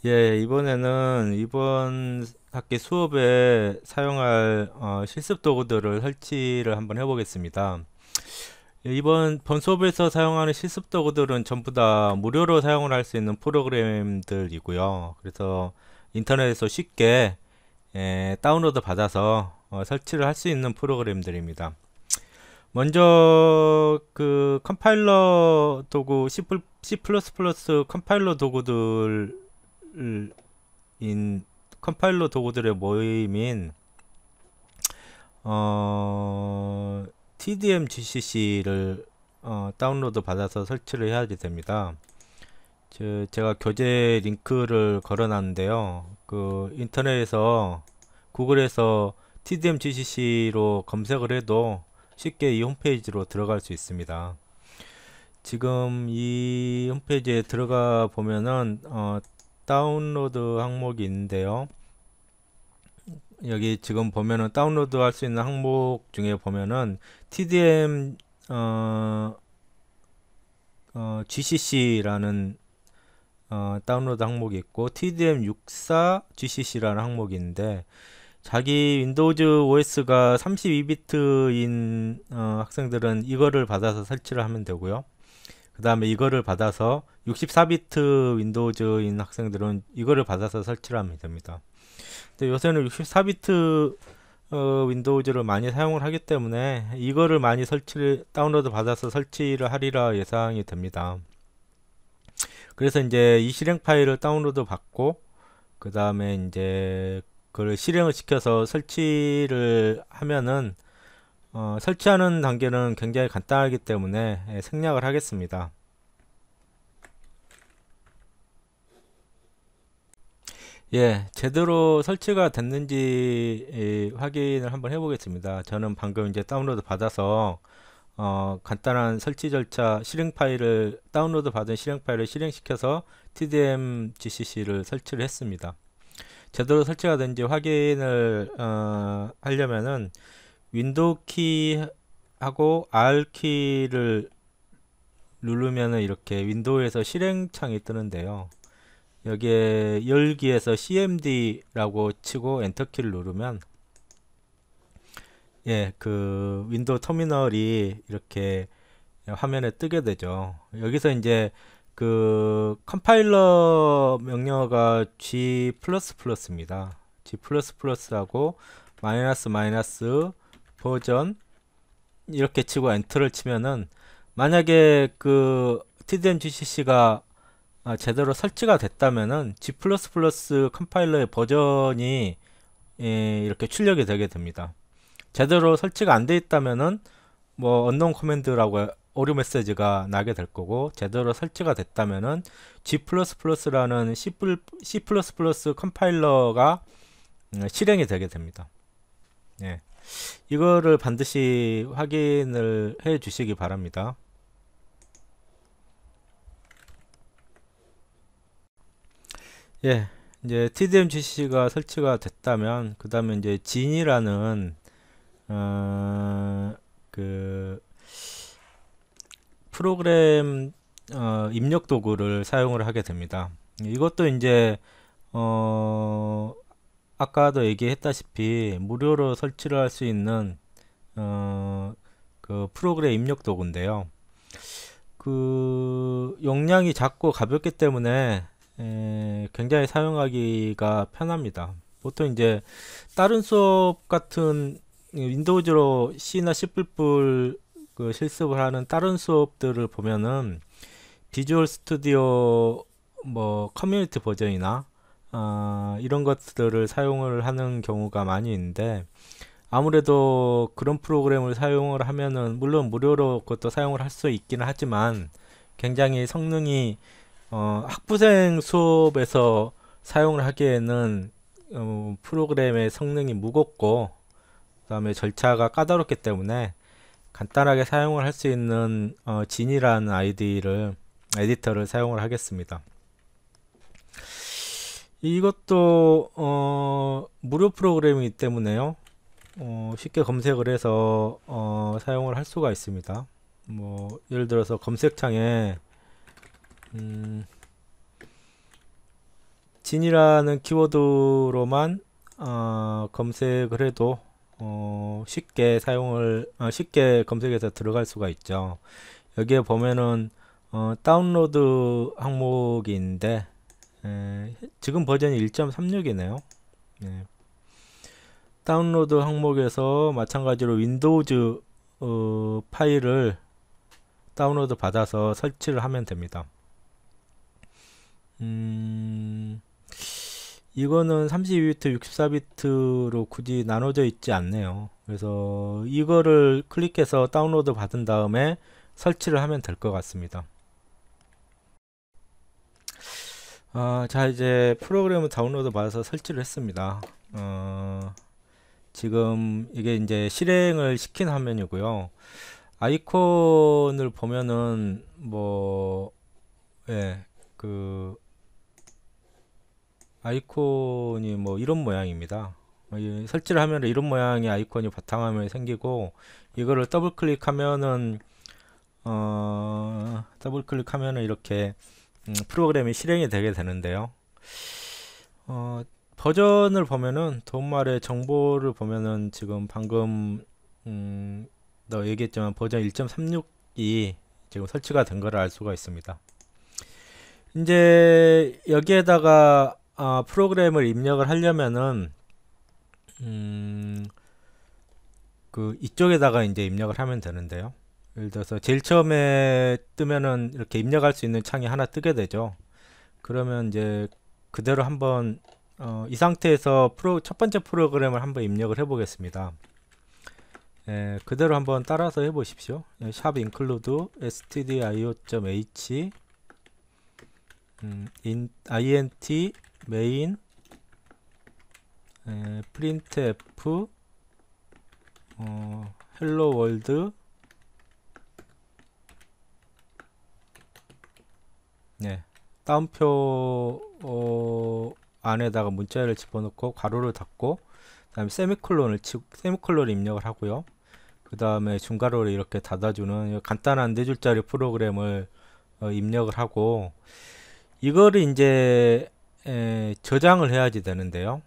예, 이번에는 이번 학기 수업에 사용할 실습 도구들을 설치를 한번 해보겠습니다. 예, 이번 본 수업에서 사용하는 실습 도구들은 전부 다 무료로 사용을 할 수 있는 프로그램들이고요. 그래서 인터넷에서 쉽게 다운로드 받아서 설치를 할 수 있는 프로그램들입니다. 먼저 그 컴파일러 도구 C++ 컴파일러 도구들 인 컴파일러 도구들의 모임인 TDM GCC를 다운로드 받아서 설치를 해야 됩니다. 제가 교재 링크를 걸어놨는데요. 그 인터넷에서 구글에서 TDM GCC로 검색을 해도 쉽게 이 홈페이지로 들어갈 수 있습니다. 지금 이 홈페이지에 들어가 보면은 다운로드 항목이 있는데요. 여기 지금 보면은 다운로드 할 수 있는 항목 중에 보면은 TDM GCC라는 다운로드 항목이 있고 TDM 64 GCC라는 항목이 있는데 자기 윈도우즈 OS가 32비트인 학생들은 이거를 받아서 설치를 하면 되고요. 그 다음에 이거를 받아서 64비트 윈도우즈인 학생들은 이거를 받아서 설치를 하면 됩니다. 근데 요새는 64비트 윈도우즈를 많이 사용을 하기 때문에 이거를 많이 다운로드 받아서 설치를 하리라 예상이 됩니다. 그래서 이제 이 실행 파일을 다운로드 받고 그 다음에 이제 그걸 실행을 시켜서 설치를 하면은 설치하는 단계는 굉장히 간단하기 때문에 생략을 하겠습니다. 예, 제대로 설치가 됐는지 확인을 한번 해보겠습니다. 저는 방금 이제 다운로드 받아서 간단한 설치 절차 실행 파일을 다운로드 받은 실행 파일을 실행시켜서 TDM GCC를 설치를 했습니다. 제대로 설치가 된지 확인을 하려면은 윈도우 키하고 R 키를 누르면은 이렇게 윈도우에서 실행창이 뜨는데요. 여기에 열기에서 CMD라고 치고 엔터키를 누르면 예, 그 윈도우 터미널이 이렇게 화면에 뜨게 되죠. 여기서 이제 그 컴파일러 명령어가 G++입니다. G++하고 마이너스 마이너스 버전 이렇게 치고 엔터를 치면은 만약에 그 TDM GCC가 제대로 설치가 됐다면은 G++ 컴파일러의 버전이 이렇게 출력이 되게 됩니다. 제대로 설치가 안 돼 있다면은 뭐 언노운 커맨드라고 오류 메시지가 나게 될 거고 제대로 설치가 됐다면은 G++라는 C++ 컴파일러가 실행이 되게 됩니다. 예. 이거를 반드시 확인을 해 주시기 바랍니다. 예. 이제 TDMGC가 설치가 됐다면 그 다음에 이제 진이라는 어, 그 프로그램 입력 도구를 사용을 하게 됩니다. 이것도 이제 어, 아까도 얘기했다시피 무료로 설치를 할 수 있는 그 프로그램 입력 도구인데요. 그 용량이 작고 가볍기 때문에 굉장히 사용하기가 편합니다. 보통 이제 다른 수업 같은 윈도우즈로 C나 C++ 그 실습을 하는 다른 수업들을 보면은 비주얼 스튜디오 뭐 커뮤니티 버전이나 이런 것들을 사용을 하는 경우가 많이 있는데 아무래도 그런 프로그램을 사용을 하면은 물론 무료로 그것도 사용을 할 수 있기는 하지만 굉장히 성능이 학부생 수업에서 사용을 하기에는 프로그램의 성능이 무겁고 그다음에 절차가 까다롭기 때문에 간단하게 사용을 할 수 있는 진이라는 에디터를 사용을 하겠습니다. 이것도 무료 프로그램이기 때문에요. 쉽게 검색을 해서 사용을 할 수가 있습니다. 뭐 예를 들어서 검색창에 진이라는 키워드로만 검색을 해도 쉽게 쉽게 검색해서 들어갈 수가 있죠. 여기에 보면은 다운로드 항목이 있는데 지금 버전이 1.36이네요. 다운로드 항목에서 마찬가지로 윈도우즈 파일을 다운로드 받아서 설치를 하면 됩니다. 이거는 32비트, 64비트로 굳이 나눠져 있지 않네요. 그래서 이거를 클릭해서 다운로드 받은 다음에 설치를 하면 될 것 같습니다. 자, 이제 프로그램을 다운로드 받아서 설치를 했습니다. 지금 이게 이제 실행을 시킨 화면이고요. 아이콘을 보면은 아이콘이 이런 모양입니다. 설치를 하면 이런 모양의 아이콘이 바탕화면에 생기고, 이거를 더블 클릭하면은 이렇게 프로그램이 실행이 되게 되는데요. 버전을 보면은 도움말의 정보를 보면은 지금 방금 얘기했지만 버전 1.36이 지금 설치가 된 거를 알 수가 있습니다. 이제 여기에다가 프로그램을 입력을 하려면은 이쪽에다가 이제 입력을 하면 되는데요. 예를 들어서 제일 처음에 뜨면은 이렇게 입력할 수 있는 창이 하나 뜨게 되죠. 그러면 이제 그대로 한번 이 상태에서 첫 번째 프로그램을 한번 입력을 해 보겠습니다. 그대로 한번 따라서 해 보십시오. 샵 include stdio.h int main printf hello world 따옴표 안에다가 문자를 집어넣고 괄호를 닫고 그 다음에 세미콜론을 입력을 하고요. 그 다음에 중괄호를 이렇게 닫아주는 간단한 4줄짜리 프로그램을 입력을 하고, 이거를 이제 저장을 해야지 되는데요.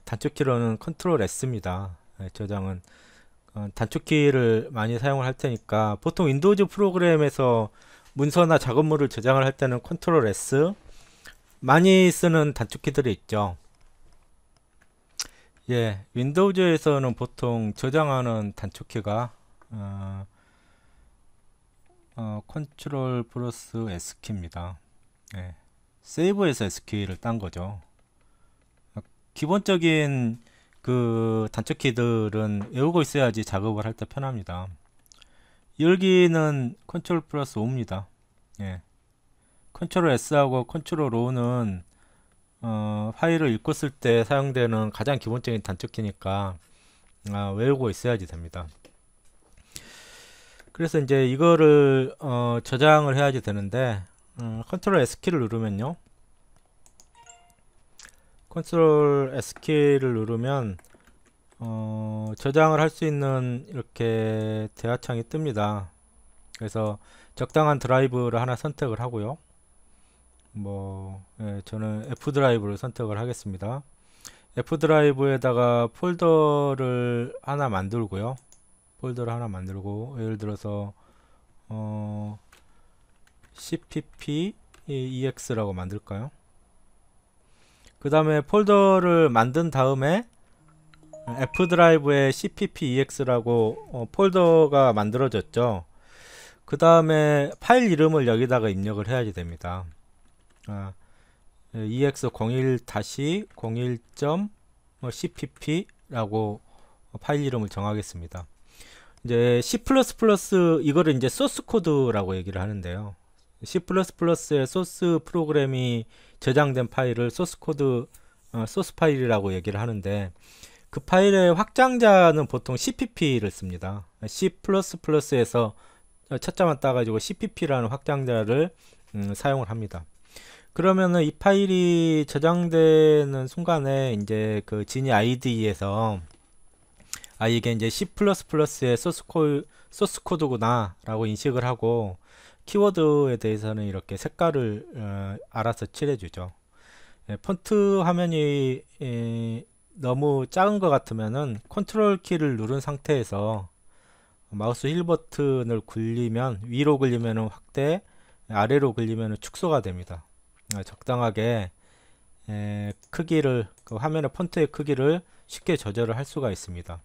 단축키로는 컨트롤 S입니다. 저장은 단축키를 많이 사용을 할 테니까, 보통 윈도우즈 프로그램에서 문서나 작업물을 저장을 할 때는 컨트롤 S, 많이 쓰는 단축키들이 있죠. 윈도우즈에서는 보통 저장하는 단축키가 컨트롤 플러스 S키입니다. 세이브에서 S키를 딴 거죠. 기본적인 그 단축키들은 외우고 있어야지 작업을 할 때 편합니다. 열기는 컨트롤 플러스 O입니다. 컨트롤 S하고 컨트롤 O는 파일을 읽고 쓸 때 사용되는 가장 기본적인 단축키니까 외우고 있어야지 됩니다. 그래서 이제 이거를 저장을 해야지 되는데, 컨트롤 S키를 누르면요, 컨트롤 S키를 누르면 저장을 할 수 있는 이렇게 대화창이 뜹니다. 그래서 적당한 드라이브를 하나 선택을 하고요. 저는 F 드라이브를 선택을 하겠습니다. F 드라이브에다가 폴더를 하나 만들고요. 예를 들어서 cpp ex라고 만들까요? 그 다음에 폴더를 만든 다음에 F 드라이브에 cpp ex라고 폴더가 만들어졌죠. 그 다음에 파일 이름을 여기다가 입력을 해야지 됩니다. ex01-01.cpp 라고 파일 이름을 정하겠습니다. 이제 C++ 이거를 이제 소스 코드라고 얘기를 하는데요. C++의 소스 프로그램이 저장된 파일을 소스 파일이라고 얘기를 하는데, 그 파일의 확장자는 보통 cpp를 씁니다. C++에서 첫자만 따가지고 cpp라는 확장자를 사용을 합니다. 그러면은 이 파일이 저장되는 순간에 이제 그 지니 IDE에서 이게 이제 C++의 소스 코드구나 라고 인식을 하고, 키워드에 대해서는 이렇게 색깔을 알아서 칠해주죠. 폰트 화면이 너무 작은 것 같으면은 컨트롤 키를 누른 상태에서 마우스 휠 버튼을 굴리면, 위로 굴리면 확대, 아래로 굴리면 축소가 됩니다. 적당하게 크기를, 그 화면의 폰트의 크기를 쉽게 조절을 할 수가 있습니다.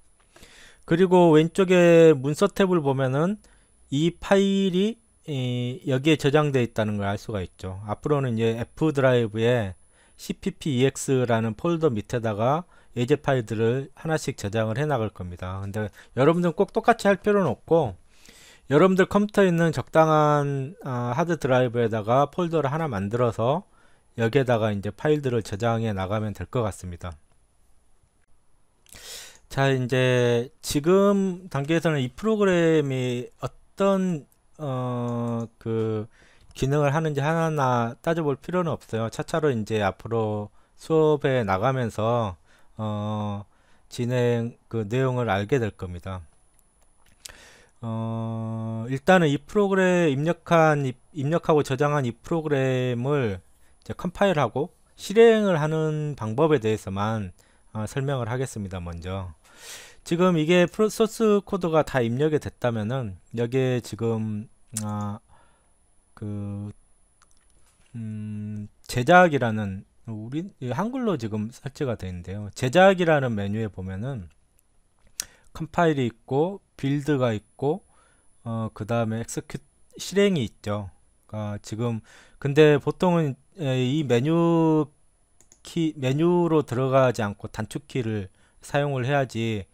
그리고 왼쪽에 문서 탭을 보면은 이 파일이 여기에 저장되어 있다는 걸 알 수가 있죠. 앞으로는 이제 F 드라이브에 cppex라는 폴더 밑에다가 예제 파일들을 하나씩 저장을 해 나갈 겁니다. 근데 여러분들은 꼭 똑같이 할 필요는 없고, 여러분들 컴퓨터에 있는 적당한 하드 드라이브에다가 폴더를 하나 만들어서 여기에다가 이제 파일들을 저장해 나가면 될 것 같습니다. 자, 이제 지금 단계에서는 이 프로그램이 어떤 그 기능을 하는지 하나하나 따져볼 필요는 없어요. 차차로 이제 앞으로 수업에 나가면서 진행 그 내용을 알게 될 겁니다. 일단은 이 프로그램 입력하고 저장한 이 프로그램을 이제 컴파일하고 실행을 하는 방법에 대해서만 설명을 하겠습니다. 먼저 지금 이게 소스 코드가 다 입력이 됐다면은 여기에 지금 그 제작이라는, 우리 한글로 지금 설치가 되어 있는데요. 제작이라는 메뉴에 보면은 컴파일이 있고 빌드가 있고 그 다음에 execute 실행이 있죠. 지금 근데 보통은 이 메뉴로 들어가지 않고 단축키를 사용을 해야지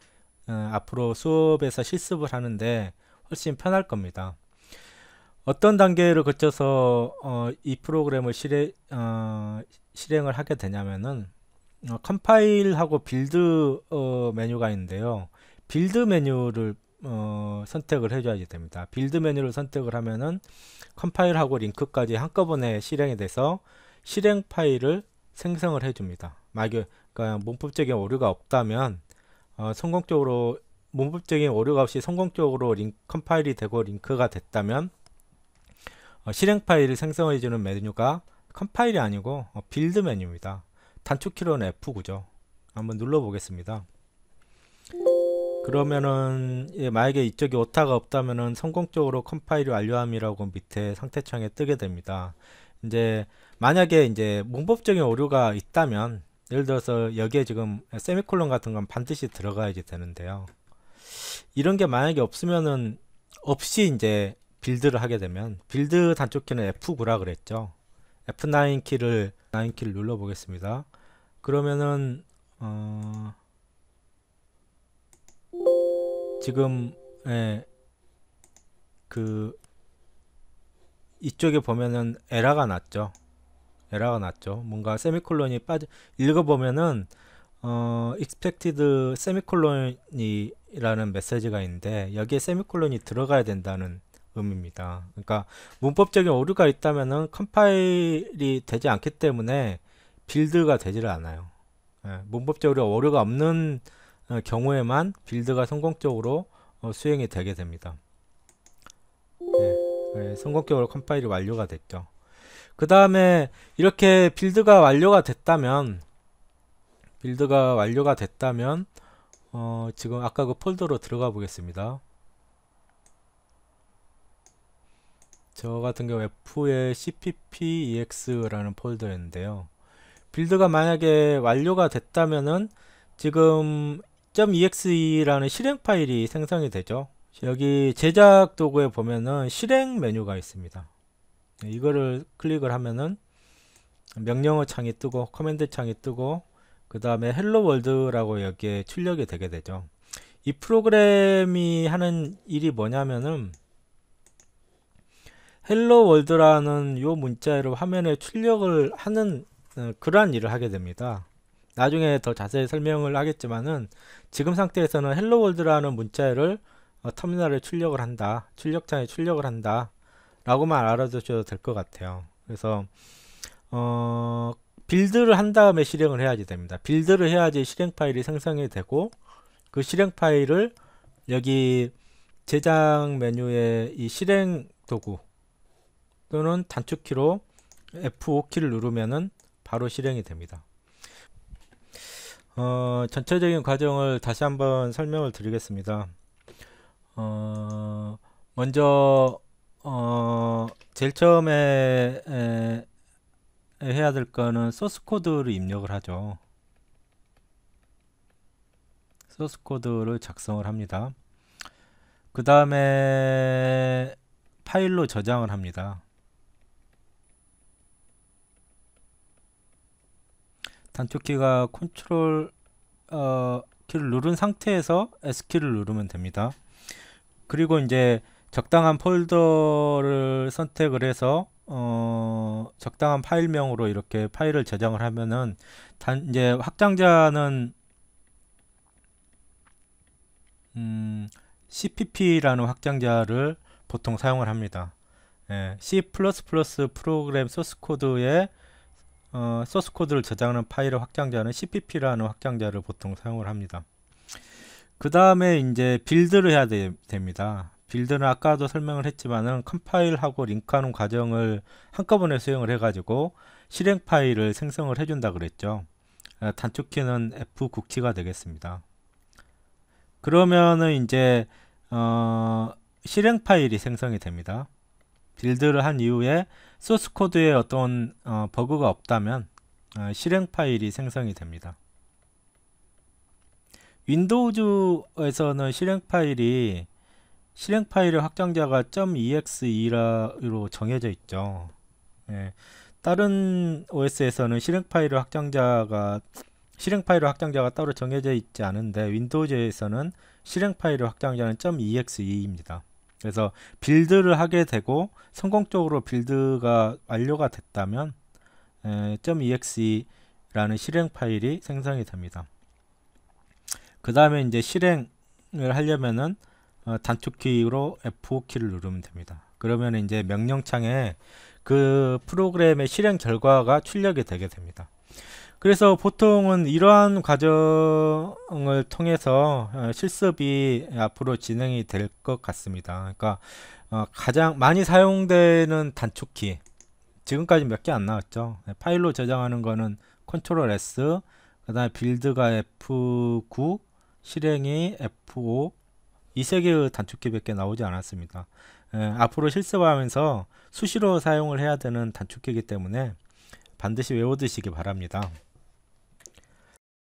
앞으로 수업에서 실습을 하는데 훨씬 편할 겁니다. 어떤 단계를 거쳐서 이 프로그램을 실행을 하게 되냐면은 컴파일하고 빌드 메뉴가 있는데요. 빌드 메뉴를 선택을 해줘야 됩니다. 빌드 메뉴를 선택을 하면은 컴파일하고 링크까지 한꺼번에 실행이 돼서 실행 파일을 생성을 해줍니다. 만약에 그러니까 문법적인 오류가 없다면 성공적으로, 문법적인 오류가 없이 성공적으로 컴파일이 되고 링크가 됐다면 실행 파일을 생성해주는 메뉴가 컴파일이 아니고 빌드 메뉴입니다. 단축키로는 F9죠. 한번 눌러 보겠습니다. 그러면은 만약에 이쪽에 오타가 없다면은 성공적으로 컴파일이 완료함이라고 밑에 상태창에 뜨게 됩니다. 이제 만약에 이제 문법적인 오류가 있다면, 예를 들어서 여기에 지금 세미콜론 같은 건 반드시 들어가야지 되는데요. 이런 게 만약에 없으면은, 없이 이제 빌드를 하게 되면, 빌드 단축키는 F9라 그랬죠. F9 키를 눌러 보겠습니다. 그러면은 지금 그 이쪽에 보면은 에러가 났죠. 뭔가 세미콜론이 읽어보면은 expected semicolon이라는 메시지가 있는데 여기에 세미콜론이 들어가야 된다는 의미입니다. 그러니까 문법적인 오류가 있다면은 컴파일이 되지 않기 때문에 빌드가 되지를 않아요. 문법적으로 오류가 없는 경우에만 빌드가 성공적으로 수행이 되게 됩니다. 성공적으로 컴파일이 완료가 됐죠. 그 다음에 이렇게 빌드가 완료가 됐다면 지금 아까 그 폴더로 들어가 보겠습니다. 저 같은 경우 F의 cppex라는 폴더였는데요. 빌드가 만약에 완료가 됐다면은 지금 .exe라는 실행 파일이 생성이 되죠. 여기 제작 도구에 보면은 실행 메뉴가 있습니다. 이거를 클릭을 하면은 명령어 창이 뜨고 커맨드 창이 뜨고 그 다음에 헬로 월드라고 여기에 출력이 되게 되죠. 이 프로그램이 하는 일이 뭐냐면은 헬로 월드라는 요 문자를 화면에 출력을 하는 그러한 일을 하게 됩니다. 나중에 더 자세히 설명을 하겠지만은 지금 상태에서는 헬로 월드라는 문자를 터미널에 출력을 한다, 출력창에 출력을 한다 라고만 알아두셔도 될 것 같아요. 그래서 빌드를 한 다음에 실행을 해야지 됩니다. 빌드를 해야지 실행 파일이 생성이 되고 그 실행 파일을 여기 제작 메뉴의 이 실행 도구 또는 단축키로 F5키를 누르면은 바로 실행이 됩니다. 전체적인 과정을 다시 한번 설명을 드리겠습니다. 먼저 제일 처음에 해야 될 거는 소스 코드를 입력을 하죠. 소스 코드를 작성을 합니다. 그 다음에 파일로 저장을 합니다. 단축키가 컨트롤 키를 누른 상태에서 S키를 누르면 됩니다. 그리고 이제 적당한 폴더를 선택을 해서 적당한 파일명으로 이렇게 파일을 저장을 하면은 이제 확장자는 CPP라는 확장자를 보통 사용을 합니다. C++ 프로그램 소스 코드에 소스 코드를 저장하는 파일의 확장자는 CPP라는 확장자를 보통 사용을 합니다. 그 다음에 이제 빌드를 해야 됩니다. 빌드는 아까도 설명을 했지만은 컴파일하고 링크하는 과정을 한꺼번에 수행을 해가지고 실행 파일을 생성을 해준다 그랬죠. 단축키는 F9키가 되겠습니다. 그러면은 이제 실행 파일이 생성이 됩니다. 빌드를 한 이후에 소스 코드에 어떤 버그가 없다면 실행 파일이 생성이 됩니다. 윈도우즈에서는 실행 파일의 확장자가 .exe로 정해져 있죠. 다른 OS에서는 실행 파일의 확장자가 따로 정해져 있지 않은데 윈도우즈에서는 실행 파일의 확장자는 .exe입니다. 그래서 빌드를 하게 되고 성공적으로 빌드가 완료가 됐다면 .exe라는 실행 파일이 생성이 됩니다. 그 다음에 이제 실행을 하려면은 단축키로 F5키를 누르면 됩니다. 그러면 이제 명령창에 그 프로그램의 실행 결과가 출력이 되게 됩니다. 그래서 보통은 이러한 과정을 통해서 실습이 앞으로 진행이 될 것 같습니다. 그러니까 가장 많이 사용되는 단축키, 지금까지 몇 개 안 나왔죠. 파일로 저장하는 거는 컨트롤 S, 그 다음에 빌드가 F9, 실행이 F5, 이 세 개의 단축키밖에 나오지 않았습니다. 앞으로 실습하면서 수시로 사용을 해야 되는 단축키이기 때문에 반드시 외워두시기 바랍니다.